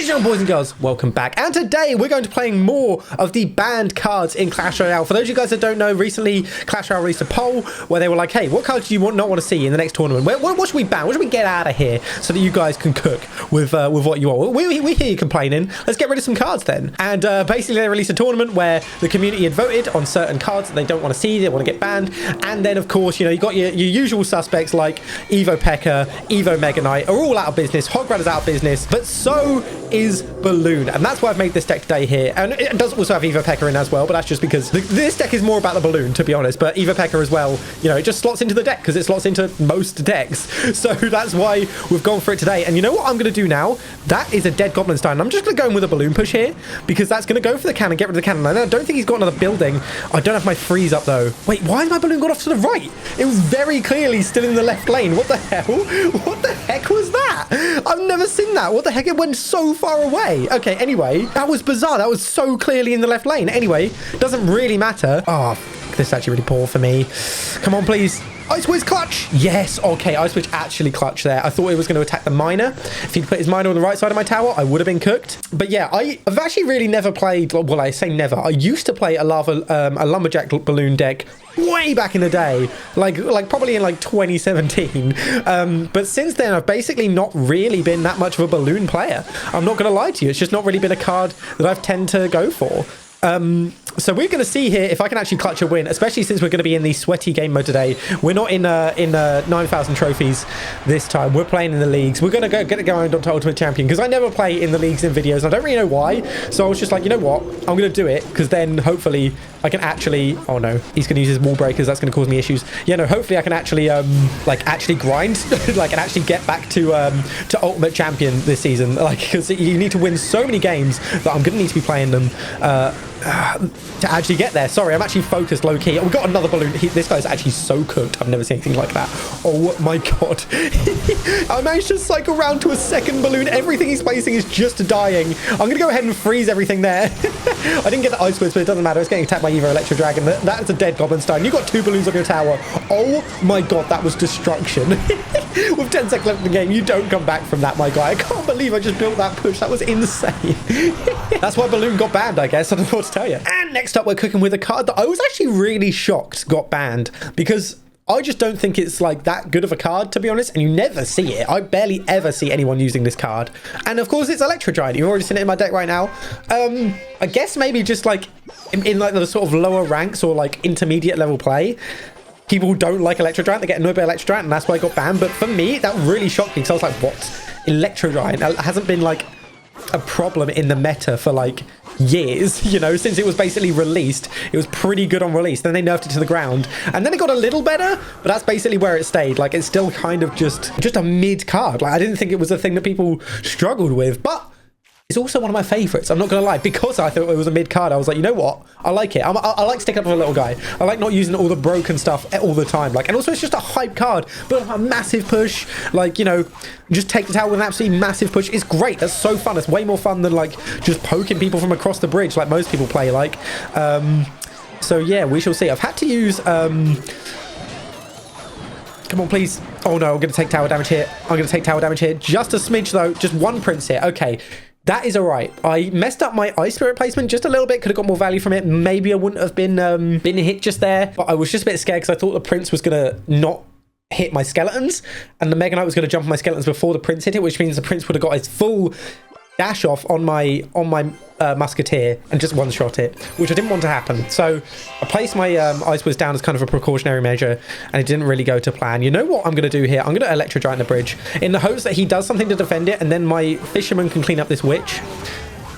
Ladies and gentlemen, boys and girls, welcome back. And today we're going to be playing more of the banned cards in Clash Royale. For those of you guys that don't know, recently Clash Royale released a poll where they were like, hey, what cards do you not want to see in the next tournament? What should we ban? What should we get out of here so that you guys can cook with what you want? We hear you complaining. Let's get rid of some cards then. And basically they released a tournament where the community had voted on certain cards that they don't want to see, they want to get banned. And then, of course, you know, you got your usual suspects like Evo P.E.K.K.A, Evo Mega Knight are all out of business. Hog Rider's out of business. But so is Balloon, and that's why I've made this deck today here. And it does also have Evo P.E.K.K.A in as well, but that's just because this deck is more about the Balloon, to be honest. But Evo P.E.K.K.A as well, you know, it just slots into the deck because it slots into most decks. So that's why we've gone for it today. And you know what I'm going to do now? That is a dead Goblin Stein. I'm just going to go in with a Balloon push here because that's going to go for the cannon, get rid of the cannon. And I don't think he's got another building. I don't have my freeze up though. Wait, why has my Balloon gone off to the right? It was very clearly still in the left lane. What the hell? What the heck was that? I've never seen that. What the heck? It went so far away. Okay, anyway, that was bizarre. That was so clearly in the left lane. Anyway, doesn't really matter. Oh, this is actually really poor for me. Come on, please. Ice Witch clutch. Yes. Okay, Ice Witch actually clutch there. I thought it was going to attack the miner. If he'd put his miner on the right side of my tower, I would have been cooked. But yeah, I've actually really never played, well, I say never. I used to play a lumberjack balloon deck way back in the day, like probably in like 2017. But since then, I've basically not really been that much of a balloon player. I'm not going to lie to you. It's just not really been a card that I've tend to go for. So we're going to see here if I can actually clutch a win, especially since we're going to be in the sweaty game mode today. We're not in 9,000 trophies this time. We're playing in the leagues. We're going to get it going on to Ultimate Champion because I never play in the leagues in videos. I don't really know why. So I was just like, you know what? I'm going to do it because then hopefully I can actually... Oh no, he's going to use his wall breakers. That's going to cause me issues. Yeah, no, hopefully I can actually actually grind and actually get back to Ultimate Champion this season. Like, because you need to win so many games that I'm going to need to be playing them to actually get there. Sorry, I'm actually focused low-key. We got another balloon. This guy's actually so cooked. I've never seen anything like that. Oh my god. I managed to cycle around to a second balloon. Everything he's placing is just dying. I'm going to go ahead and freeze everything there. I didn't get the Ice Witch, but it doesn't matter. It's getting attacked by Evo Electro Dragon. That's a dead Goblin Stein. You got two balloons on your tower. Oh my god, that was destruction. With 10 seconds left in the game, you don't come back from that, my guy. I can't believe I just built that push. That was insane. That's why Balloon got banned, I guess. I don't know what to tell you. And next up, we're cooking with a card that I was actually really shocked got banned because I just don't think it's like that good of a card, to be honest, and you never see it. I barely ever see anyone using this card. And of course, it's Electro Giant. You've already seen it in my deck right now. I guess maybe just like in like the sort of lower ranks or like intermediate level play, people don't like Electro Giant. They get annoyed by Electro Giant, and that's why I got banned. But for me, that really shocked me because I was like, what? Electro Giant hasn't been like a problem in the meta for like years, you know, since it was basically released. It was pretty good on release, then they nerfed it to the ground, and then it got a little better, but that's basically where it stayed. Like, it's still kind of just a mid card. Like, I didn't think it was a thing that people struggled with, but it's also one of my favorites. I'm not gonna lie, because I thought it was a mid card. I was like, you know what, I like it. I like sticking up for a little guy. I like not using all the broken stuff all the time. Like, and also it's just a hype card, but a massive push. Like, you know, just take the tower with an absolutely massive push. It's great. That's so fun. It's way more fun than like just poking people from across the bridge like most people play. Like, so yeah, we shall see. I've had to use come on, please. Oh no, I'm gonna take tower damage here. I'm gonna take tower damage here. Just a smidge though. Just one prince here. Okay. That is all right. I messed up my Ice Spirit placement just a little bit. Could have got more value from it. Maybe I wouldn't have been hit just there. But I was just a bit scared because I thought the Prince was going to not hit my skeletons. And the Mega Knight was going to jump on my skeletons before the Prince hit it, which means the Prince would have got his full dash off on my Musketeer and just one-shot it, which I didn't want to happen. So I placed my Ice Witch down as kind of a precautionary measure, and it didn't really go to plan. You know what I'm going to do here? I'm going to Electro Giant the bridge in the hopes that he does something to defend it, and then my Fisherman can clean up this Witch.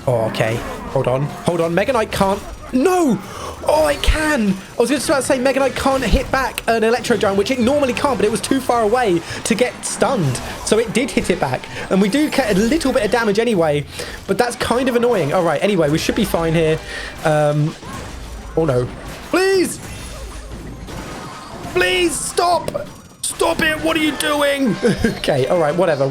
Oh, okay. Hold on. Mega Knight can't... No! Oh, it can! I was just about to say Mega Knight can't hit back an Electro Giant, which it normally can't, but it was too far away to get stunned. So it did hit it back. And we do get a little bit of damage anyway, but that's kind of annoying. All right, anyway, we should be fine here. Oh, no. Please! Please, stop! Stop it! What are you doing? Okay, all right, whatever.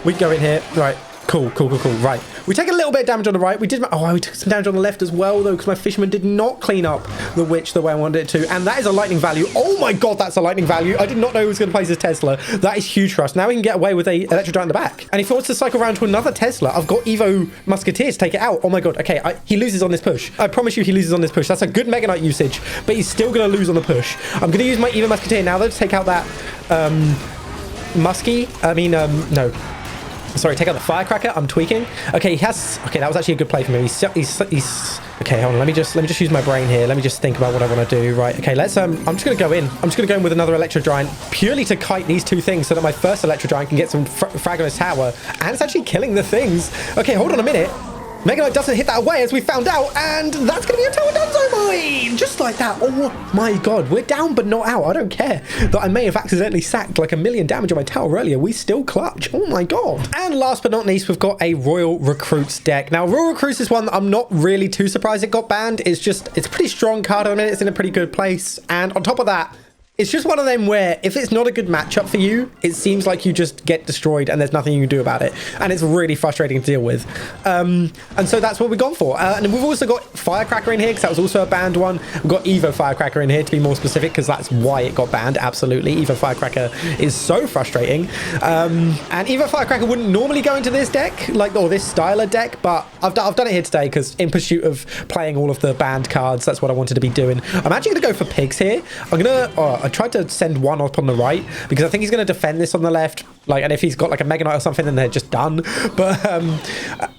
We can go in here. Right. Cool. Right. We take a little bit of damage on the right. We took some damage on the left as well, though, because my fisherman did not clean up the witch the way I wanted it to. And that is a lightning value. Oh my god, that's a lightning value. I did not know he was going to place his Tesla. That is huge for us. Now we can get away with a Electro Giant in the back. And if he wants to cycle around to another Tesla, I've got Evo Musketeer to take it out. Oh my god. Okay, he loses on this push. I promise you he loses on this push. That's a good Mega Knight usage, but he's still going to lose on the push. I'm going to use my Evo Musketeer now, though, to take out that Muskie. No. Sorry, take out the Firecracker. I'm tweaking. Okay, okay, that was actually a good play for me. He's okay, hold on. Let me just use my brain here. Let me just think about what I want to do. Right. Okay, let's I'm just going to go in. I'm just going to go in with another Electro Giant purely to kite these two things so that my first Electro Giant can get some frag on his tower, and it's actually killing the things. Okay, hold on a minute. Mega Knight doesn't hit that away, as we found out, and that's going to be a tower donezo mine! Just like that. Oh my god, we're down but not out. I don't care that I may have accidentally sacked like 1,000,000 damage on my tower earlier. We still clutch. Oh my god. And last but not least, we've got a Royal Recruits deck. Now, Royal Recruits is one that I'm not really too surprised it got banned. It's a pretty strong card. I mean, it's in a pretty good place. And on top of that, it's just one of them where if it's not a good matchup for you, it seems like you just get destroyed and there's nothing you can do about it. And it's really frustrating to deal with. And so that's what we've gone for. And we've also got Firecracker in here because that was also a banned one. We've got Evo Firecracker in here to be more specific because that's why it got banned. Absolutely. Evo Firecracker is so frustrating. And Evo Firecracker wouldn't normally go into this deck, or this style of deck, but I've done it here today because in pursuit of playing all of the banned cards, that's what I wanted to be doing. I'm actually going to go for pigs here. I tried to send one up on the right because I think he's going to defend this on the left. And if he's got like a Mega Knight or something, then they're just done. But,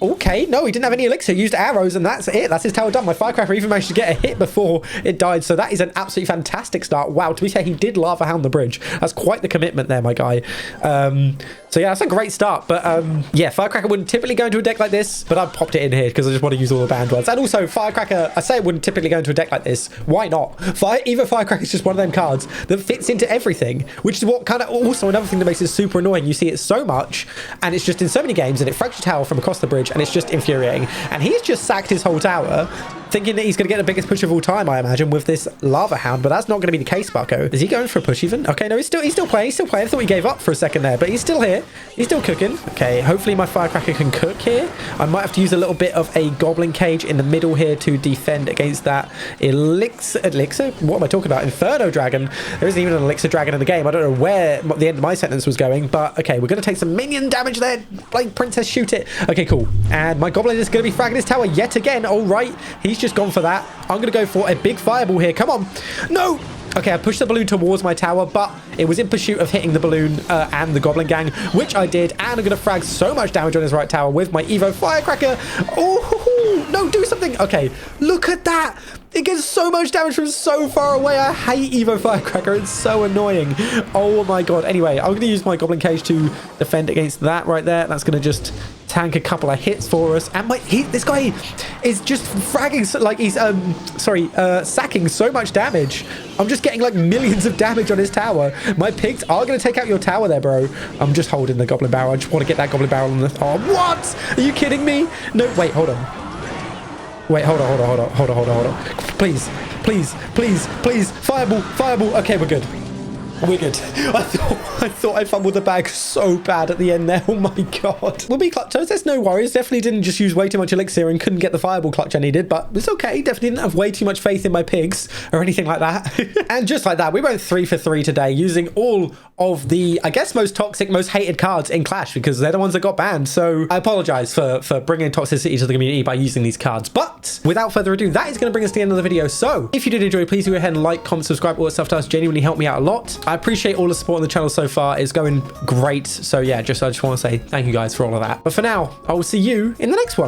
okay. No, he didn't have any elixir. He used arrows and that's it. That's his tower done. My Firecracker even managed to get a hit before it died. So that is an absolutely fantastic start. Wow. To be fair, he did Lava Hound the bridge. That's quite the commitment there, my guy. So yeah, that's a great start. But yeah, Firecracker wouldn't typically go into a deck like this, but I popped it in here because I just want to use all the banned ones. And also Firecracker, I say it wouldn't typically go into a deck like this. Why not? Evo Firecracker is just one of them cards that fits into everything, which is what kind of also another thing that makes it super annoying. You see it so much and it's just in so many games and it fractures tower from across the bridge and it's just infuriating. And he's just sacked his whole tower thinking that he's going to get the biggest push of all time, I imagine, with this Lava Hound, but that's not going to be the case, Bucko. Is he going for a push even? Okay, no, he's still playing. I thought he gave up for a second there, but he's still here. He's still cooking. Okay, hopefully my Firecracker can cook here. I might have to use a little bit of a Goblin Cage in the middle here to defend against that Elixir? What am I talking about? Inferno Dragon. There isn't even an Elixir Dragon in the game. I don't know where the end of my sentence was going, but okay, we're going to take some minion damage there. Blade Princess, shoot it. Okay, cool. And my Goblin is going to be fragging his tower yet again. All right, he's just gone for that. I'm going to go for a big fireball here. Come on. No. Okay, I pushed the balloon towards my tower, but it was in pursuit of hitting the balloon and the Goblin Gang, which I did. And I'm going to frag so much damage on his right tower with my Evo Firecracker. Oh, no, do something. Okay, look at that. It gets so much damage from so far away. I hate Evo Firecracker. It's so annoying. Oh my god. Anyway, I'm going to use my Goblin Cage to defend against that right there. That's going to just tank a couple of hits for us. And this guy is just fragging, like he's sacking so much damage. I'm just getting like millions of damage on his tower. My pigs are going to take out your tower there, bro. I'm just holding the Goblin Barrel. I just want to get that Goblin Barrel on the... Oh, what? Are you kidding me? No, wait, hold on. Wait, hold on. Please. Fireball. Okay, we're good. We're good. I thought I fumbled the bag so bad at the end there. Oh my god. We'll be clutchers. There's no worries. Definitely didn't just use way too much elixir and couldn't get the fireball clutch I needed, but it's okay. Definitely didn't have way too much faith in my pigs or anything like that. And just like that, we went 3 for 3 today using all of the, I guess, most toxic, most hated cards in Clash because they're the ones that got banned. So I apologize for bringing toxicity to the community by using these cards. But without further ado, that is going to bring us to the end of the video. So if you did enjoy, please go ahead and like, comment, subscribe. All that stuff does genuinely help me out a lot. I appreciate all the support on the channel so far. It's going great. So yeah, I just want to say thank you guys for all of that. But for now, I will see you in the next one.